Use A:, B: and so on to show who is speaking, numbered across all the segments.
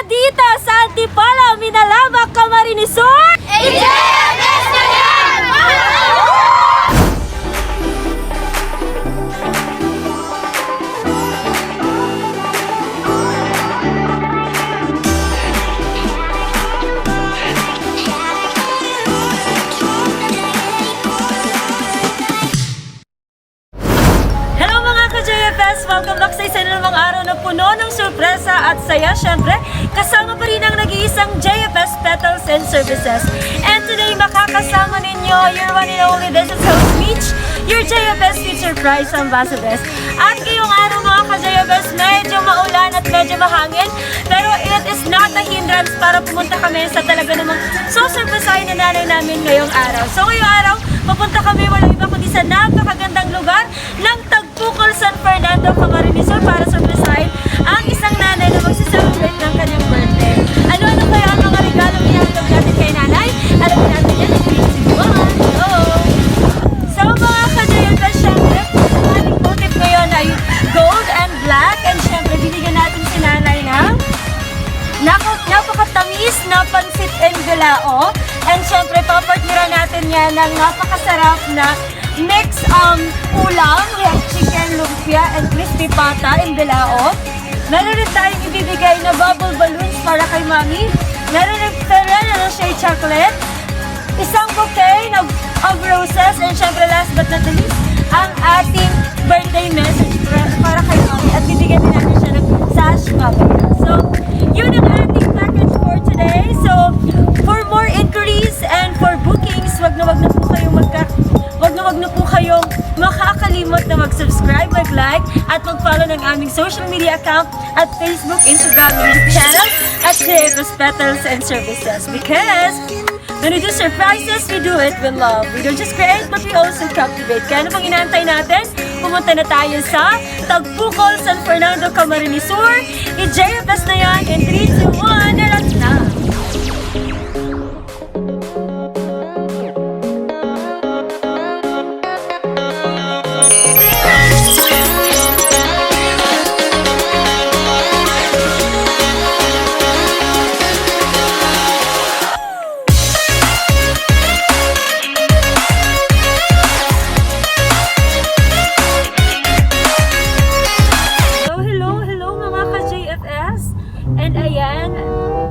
A: dito sa Antipolo, Minalaba, Camarines Sur,
B: JFS na yan!
A: Hello mga ka-JFS! Welcome back sa isa na namang araw na puno ng sorpresa at saya. Syempre, kasama pa rin ang nag-iisang JFS Petals and Services. And today, makakasama ninyo your one and only, this is Host Meech, your JFS Future Prize Ambassadors. At ngayong araw mga ka-JFS, medyo maulan at medyo mahangin, pero it is not a hindrance para pumunta kami sa talaga namang susurpresahin na nanay namin ngayong araw. So ngayong araw, papunta kami walang iba kundi sa napakagandang lugar ng Tagpukol, San Fernando, Camarines Sur para surpresahin ang isang nanay na magsiselebrate ng kanyang birthday. Ano-ano kaya ang mga regalong ihatag natin kay nanay? Alam natin yan ang pinisibuan. So mga ka-JFS, syempre, ang ating motif ngayon ay gold and black. And syempre, binigyan natin si nanay ng napakatamis na pansit and bilao. And syempre, papartnera natin yan ng napakasarap na mix ulam, like chicken, lumpia, and crispy pata and bilao. Meron rin tayong ibibigay na bubble balloons para kay mami. Meron rin Ferrero Rocher chocolate, isang bouquet of roses, and syempre last but not the least, ang ating birthday message para kay mami. At bibigyan din natin siya ng sash mamaya. So, yun ang ating package for today. So, for more inquiries and for bookings, wag na po kayong makakalimot na mag-subscribe, mag-like, at mag-follow ng aming social media account at Facebook, Instagram, YouTube channel at JFS Petals and Services. Because when we do surprises, we do it with love. We don't just create, but we also captivate. Kaya ano pang inaantay natin? Pumunta na tayo sa Tagpukol, San Fernando, Camarines Sur. I-JFS na yan in 3, 2, 1, narat na! And ayan,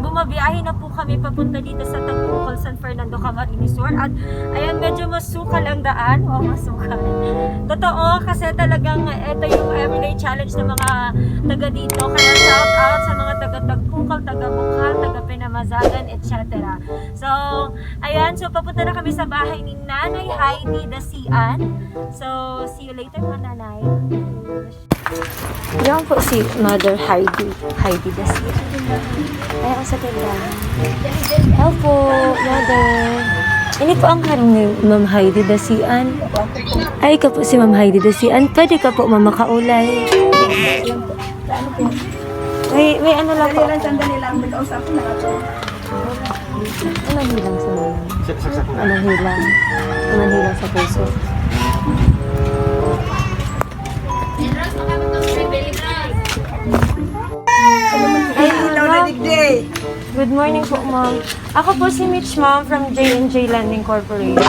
A: bumabiyahe na po kami papunta dito sa Tagpukol, San Fernando, Camarines Sur. At ayan, medyo masukal ang daan. O, masukal. Totoo, kasi talagang ito yung everyday challenge ng mga taga dito. Kaya shout out sa mga taga Tagpukol, taga Bukal, taga Pinamazagan, etc. So, ayan, so papunta na kami sa bahay ni Nanay Heidi Dasian. So, see you later mga nanay. Yan po si Mother Heidi Dasian. Ay, ang sa tindahan. Hello po, Mother. Ini po ang harong ni Ma'am Heidi Dasian. Ay, ka po si Ma'am Heidi Dasian. Pwede ka po, Ma'am, makaulay. May ano lang po.
B: Sandali lang, mag-ausap na ako.
A: Anong hilang sa mga? Anong hilang sa puso? Good morning po, ma'am. Ako po si Mitch, ma'am, from J&J Landing Corporation.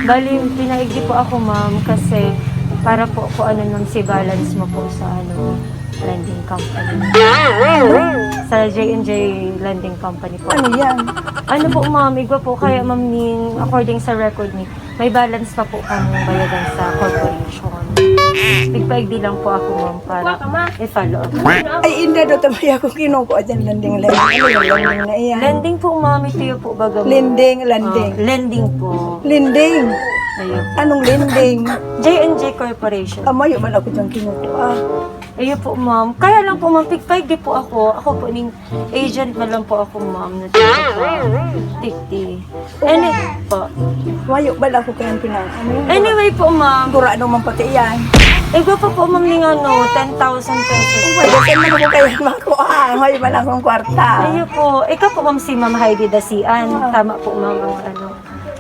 A: Bali, pinaigdi po ako, ma'am, kasi para po ma'am, si balance mo po sa landing company. Sa J&J Landing Company po.
B: Ano yan?
A: Ano po, ma'am, igwa po kaya, ma'am, according sa record ni, may balance pa po kang bayagan sa corporation. Nagpaigdi lang po ako, ma'am, para i-follow up.
B: Ay, hindi daw tamaya kung kinukuha dyan landing. Ano yung landing na iyan?
A: Lending po, ma'am, ito yung po baga.
B: Lending.
A: Lending po.
B: Lending.
A: Ayun.
B: Anong lending?
A: J&J Corporation.
B: Amayo man ako dyan kinukuha.
A: Ayun po, ma'am. Kaya lang po, ma'am, pigpaigdi po ako. Ako po, ning agent na lang po ako, ma'am. Na tikti. Po.
B: Mayo ba ako kayang pinang?
A: Anyway po, ma'am.
B: Kurado man pati yan.
A: Igwa po 10,000 pesos.
B: Pwede ka man ako kayang makuha. Mayo ba akong kwarta?
A: Ayun po. Ikaw po, ma'am, si Ma'am Heidi Dasian. Tama po, ma'am,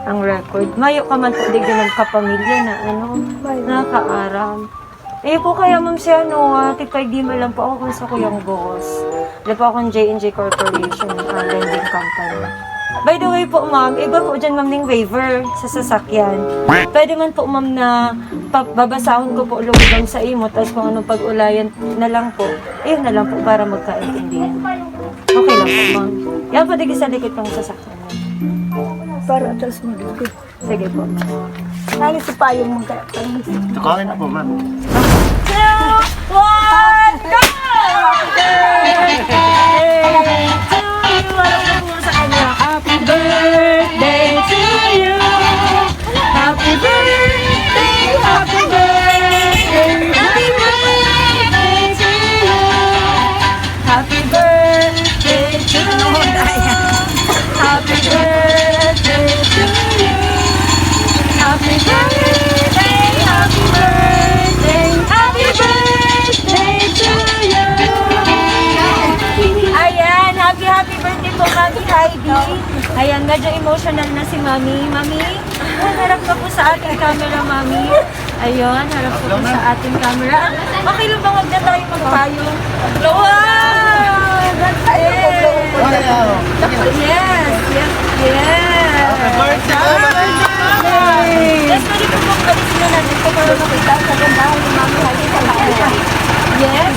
A: ang record. Mayo ka man po, di ganun kapamilya na, nakaaram. Eh po kaya ma'am siya, tipay di man lang po ako kung sa kuyang boss. Wala po akong J&J Corporation, lending company. By the way po ma'am, iba po dyan ma'am ng waiver sa sasakyan. Pwede man po ma'am na babasahon ko po down sa imo, tapos kung anong pag-ulayan na lang po, ayun na lang po para magkaintindihan. Okay lang po ma'am. Yan po digis sa likod ng sasakyan.
B: Para atas mo dito.
A: Sige po ma'am.
B: Nani si Payo mo kaya.
C: Tukokin na po, ma'am.
A: 2, 1, go! Happy birthday to you. Alam mo sa kanya. Happy birthday to you. Happy birthday, happy birthday, happy birthday to you. Happy birthday to you. Happy birthday to you. Happy birthday, happy birthday, happy birthday to you. Ayan, happy birthday po Mami Heidi. Ayan, medyo emotional na si Mami. Mami, harap ka po sa ating camera, Mami. Ayun, harap po sa ating camera. Okay lang ba wag na tayo magpayong? Wow! That's it! Yes, yes, yes! Yes, pwede po pong balisin na natin ito para makita ang kagandahan ni Mami Heidi sa camera. Yes,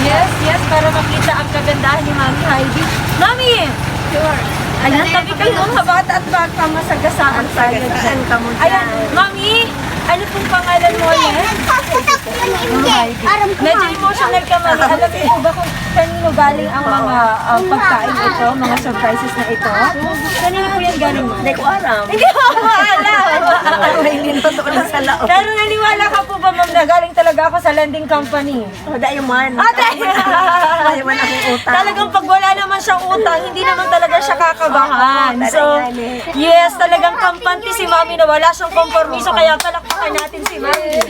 A: yes, yes, para makita ang kagandahan ni Mami Heidi. Mami! Sure. Ayan, tabi kayo mga bata at bata, masagasaan tayo dyan. Ayan, Mami, ano pong pangalan mo ulit? Medyo emotional ka, Mami. Alam niyo po ba kung kanino galing ang mga pagkain ito, mga surprises na ito? Kanino po yan galing?
B: Hindi ko alam.
A: Hindi ko alam.
B: May lintot ko lang sa lao.
A: Pero naniwala ka po ba, Ma'am, na galing talaga ako sa lending company?
B: O, dahil man.
A: Dahil
B: man akong utang.
A: talagang pag wala naman siyang utang, hindi naman talaga siya kakabahan. So, yes, talagang kampante si Mami na wala siyang kompromiso, kaya palakpakan natin si Mami.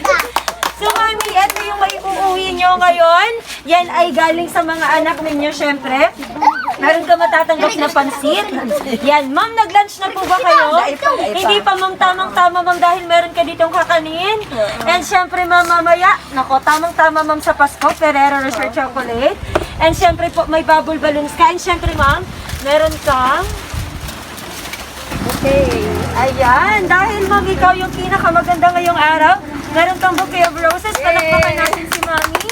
A: So, Mami, ito yung may uuwi nyo ngayon. Yan ay galing sa mga anak ninyo, syempre. Meron ka matatanggap na pansit. Yan, Ma'am, nag-lunch na po ba kayo? Hindi pa, Ma'am, tamang-tama, Ma'am, dahil meron ka ditong kakanin. And syempre, Ma'am, mamaya, nako, tamang-tama, Ma'am, sa Pasko, Ferrero Rocher Chocolate. And syempre po, may bubble balloons ka. And syempre, Ma'am, meron kang... Okay. Ayan, dahil Ma'am, ikaw yung pinakamaganda ngayong araw, meron kang bouquet of roses. Palakpakan natin si Mami.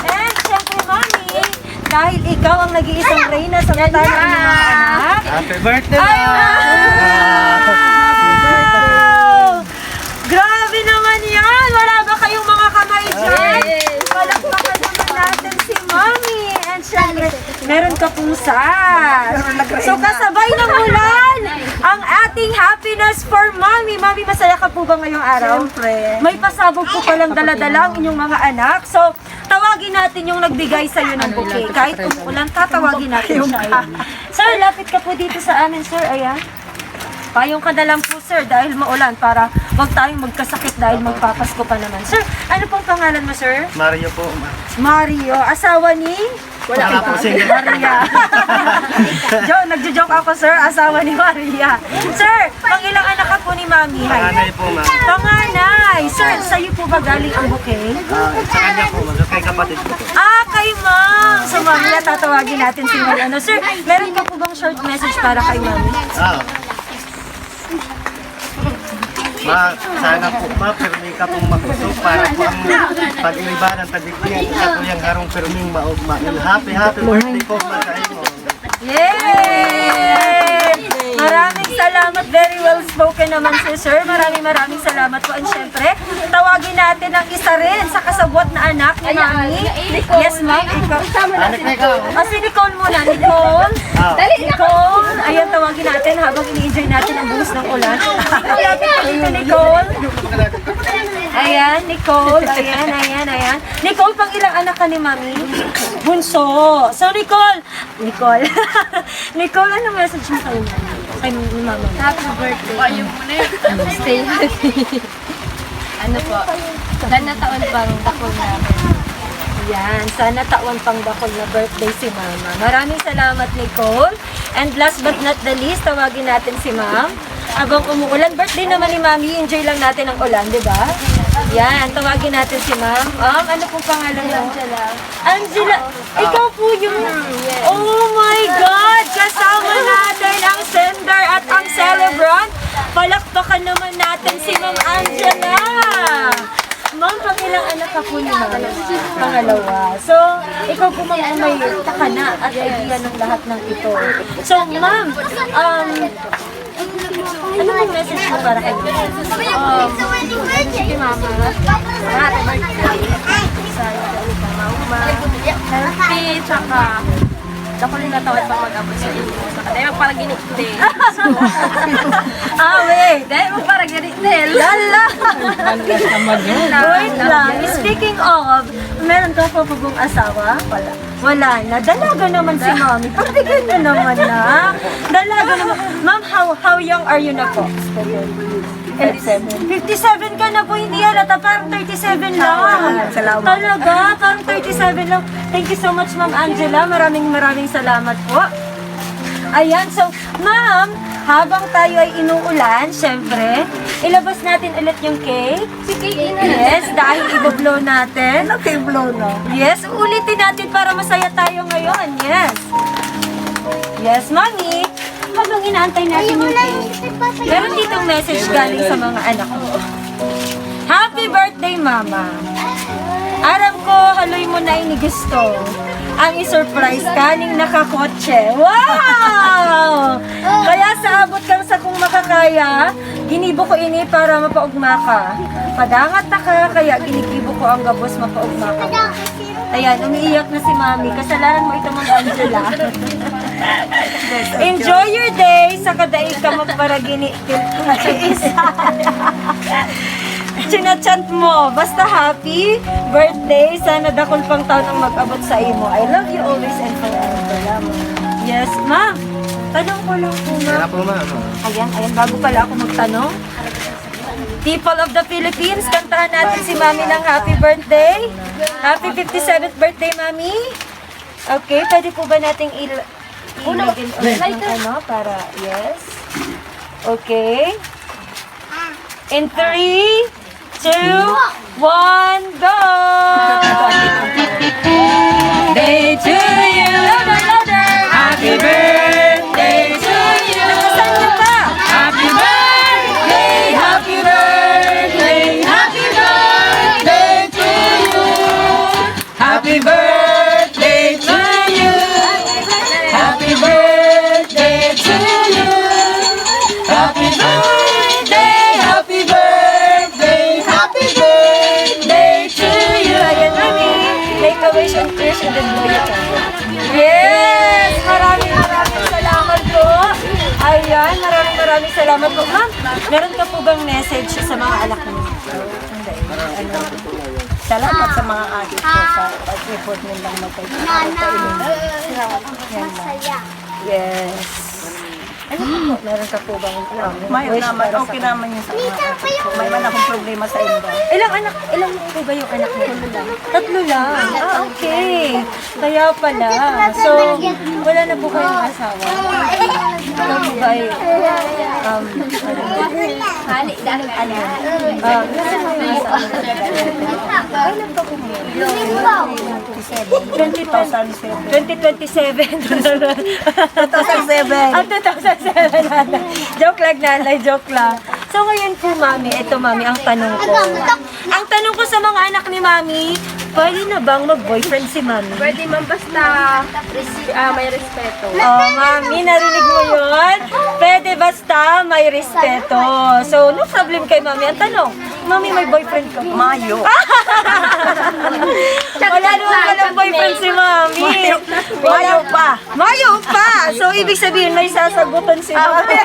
A: And syempre, Mami, dahil ikaw ang nag-iisang reyna sa mata ng mga anak.
C: Happy birthday,
A: Ay,
C: ma'am!
A: wow! Grabe naman yan! Wala ba kayong mga kamay dyan? Palakpakan naman natin si Mami. And syempre, meron ka pong sas. So kasabay ng ulan, ang ating happiness for Mami. Mami, masaya ka po ba ngayong araw?
B: Siyempre.
A: May pasabog po palang dala-dala ang inyong mga anak. So, tawagin natin yung nagbigay sa iyo ng bouquet. Kahit umulan, tatawagin natin siya. Sir, lapit ka po dito sa amin, sir. Ayan. Payong ka na lang po, sir, dahil maulan para wag tayong magkasakit dahil magpapasko pa naman. Sir, ano pong pangalan mo, sir?
C: Mario po, ma'am.
A: Mario. Asawa ni?
C: Wala po single.
A: Maria. Nagjo-joke ako, sir. Asawa ni Maria. Sir, pangilang anak ka po ni Mami?
C: Panganay po, ma'am.
A: Panganay. Sir, sa'yo po ba galing ang bouquet?
C: Sa kanya po, ma'am. Kay kapatid ko po.
A: Kay Ma'am. So, Mami, tatawagin natin si Mami. Ano, sir, meron ka po bang short message para kay Mami?
C: Sana po ba, pirmi ka pong magusto para po ang pag-ilibanan, pag-ikliyan sa tuyang harong pirming maugmain. Happy birthday po, Matay mo.
A: Yay! Maraming salamat. Very well spoken naman si Sir. Maraming salamat po. And syempre, tawagin natin ang isa rin sa kasabwat na anak ni Mami. Yes, Ma'am. Ikaw. Si Nicole muna. Nicole. Nicole. Ayan, tawagin natin habang ini-enjoy natin ang buhos ng ulan. Lapit ka dito, Nicole. Ayan, Nicole. Ayan. Nicole, pang ilang anak ka ni Mami? Bunso. So, Nicole, ano message mo kay Mami? Kay Mama?
D: Happy birthday. Ayaw mo na yun. Stay healthy. Ano po? Sana taon pang dakol namin.
A: Yan, sana taon pang dakol na birthday si Mama. Maraming salamat, Nicole. And last but not the least, tawagin natin si Ma'am. Habang umuulan, birthday naman ni Mami, enjoy lang natin ang ulan, di ba? Yan, tawagin natin si ma'am. Ano pong pangalan mo? Angela. Ikaw po yung... Oh my God! Kasama natin ang sender at ang celebrant. Palakpakan naman natin si Ma'am Angela. Ma'am, pangilang anak ka po ni Ma'am? Pangalawa. So, ikaw po ma'am ang may takana at idea ng lahat ng ito. So, ma'am, ano yung message mo para kay Ma'am?
D: Sige, mama. Happy birthday. Healthy, tsaka ako rin natawad pa mag-abot sa inyo. Dahil magparaginit din.
A: Wait.
D: Dahil magparaginit din.
A: Lala! Wait lang. Speaking of, meron ka pa pong asawa? Wala na. Dalaga naman si Mami. Pagbigyan na naman na. Dalaga naman. Ma'am, how young are you na po? 57 ka na po, hindi halata, parang 37 lang.
B: Salamat.
A: Talaga, parang 37 lang. Thank you so much, Ma'am Angela. Maraming salamat po. Ayan, so, Ma'am, habang tayo ay inuulan, syempre, ilabas natin ulit yung cake.
D: Si Kate na.
A: Yes, dahil i-blow natin.
B: Blow no.
A: Yes, ulitin natin para masaya tayo ngayon. Yes. Yes, Mami. Habang inaantay natin yung cake, meron ditong message galing sa mga anak ko. Happy birthday, Mama. Aram ko, haloy mo na ini gusto. Ang i-surprise ka ning nakakotse. Wow! Kaya sa abot kang sa kung makakaya, ginibo ko ini para mapaugma ka. Padangat na ka, kaya ginigibo ko ang gabos mapaugma ka. Ayan, umiiyak na si Mami. Kasalanan mo ito, Ma'am Angela. Enjoy your day. Sa kadaig ka magparagini. Chinachant mo. Basta happy birthday. Sana dakol pang taon ang mag-abot sa imo. I love you always and forever. Yes, Ma'am. Tanong ko lang po,
C: Kaya
A: Ma'am.
C: po ma'am.
A: Ayan, bago pala ako magtanong. People of the Philippines, kantahan natin si Mami ng happy birthday. Happy 57th birthday, Mami. Okay, pwede po ba nating i-login ulit ng ano para, yes. Okay. In 3, 2, 1, go! Day to you! Louder, louder! Happy birthday to you! Nakasan niyo pa? Happy birthday! Happy birthday! Happy birthday to you! Happy birthday to you! Happy birthday to you! Happy birthday! Happy birthday! Happy birthday to you! Ayan, Mami. Make a wish and kiss and then blow your candle. Yes! Maraming salamat po. Ayan, maraming salamat po. Ma'am, meron ka po bang message sa mga anak mo?
B: Salamat sa mga adik ko sa pag-report nilang magkainin.
A: Yes. Ano po? Meron ka po bang
B: Mayroon
A: wish
B: naman,
A: para sa
B: okay naman yun sa mga adik ko. May man akong problema sa inyo.
A: Ilang po ba yung anak mo? Tatlo lang. Okay. Kaya pala. So, wala na po kayong asawa? Wala po ba ay,
D: Hali, dahil ano.
A: nasa mo yung asawa? Kailan pa po mo? 2027.
B: 2007.
A: Ang 2007. Joke lang, nanay. Joke lang. So, ngayon po, Mami, ito, Mami, ang tanong ko. Ang tanong ko sa mga anak ni Mami, pwede na bang mag-boyfriend si Mami?
D: Pwede man basta may respeto.
A: Oh, Mami, narinig mo yun? Pwede basta may respeto. So, no problem kay Mami. Ang tanong, Mami, may boyfriend ka ba?
B: Mayo.
A: Wala naman palang boyfriend si Mami.
B: Mayo pa.
A: Mayo pa! So, ibig sabihin, may sasagutan si Mami.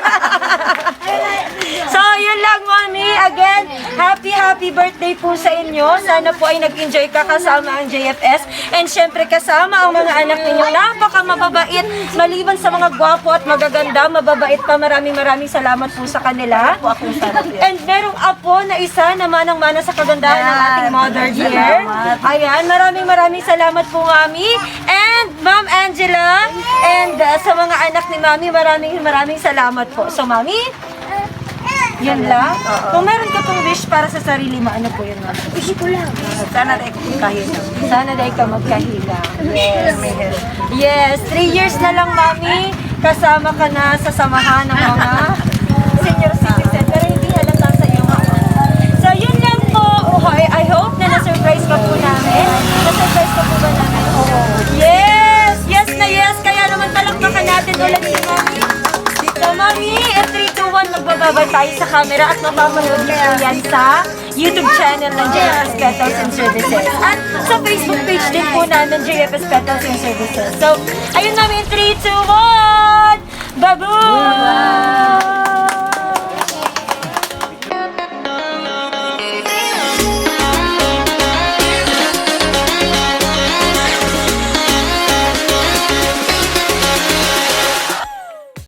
A: So, yun lang, Mami. Again, happy birthday po sa inyo. Sana po ay nag-enjoy ka kasama ang JFS. And syempre, kasama ang mga anak ninyo. Napaka mababait. Maliban sa mga gwapo at magaganda, mababait pa. Maraming salamat po sa kanila. And merong apo na isa na manang-mana sa kagandahan ng ating mother dear. Ayan, maraming salamat po, Mami. And Ma'am Angela. And sa mga anak ni Mami, maraming salamat po. So, Mami, Yun lang? Kung meron ka pong wish para sa sarili mo, ano po yun, mami?
B: Wish ko lang. Sana tayo kung kahina.
A: Sana dahil ka magkahila. Yes, 3 years na lang, mami. Kasama ka na sa samahan ng mga senior citizen. Pero hindi halata sa iyo, mama. So, yun lang po. I hope na na-surprise ka po namin. Na-surprise ka po ba namin? Yes! Yes na yes! Kaya naman palakpakan natin ulit si mami. So, mami, 3, 2, 1, magbababay tayo sa camera at mapapanood niyo po yan sa YouTube channel ng JFS Petals and Services. At sa Facebook page din po namin, JFS Petals and Services. So, ayun namin, 3, 2, 1! Babu!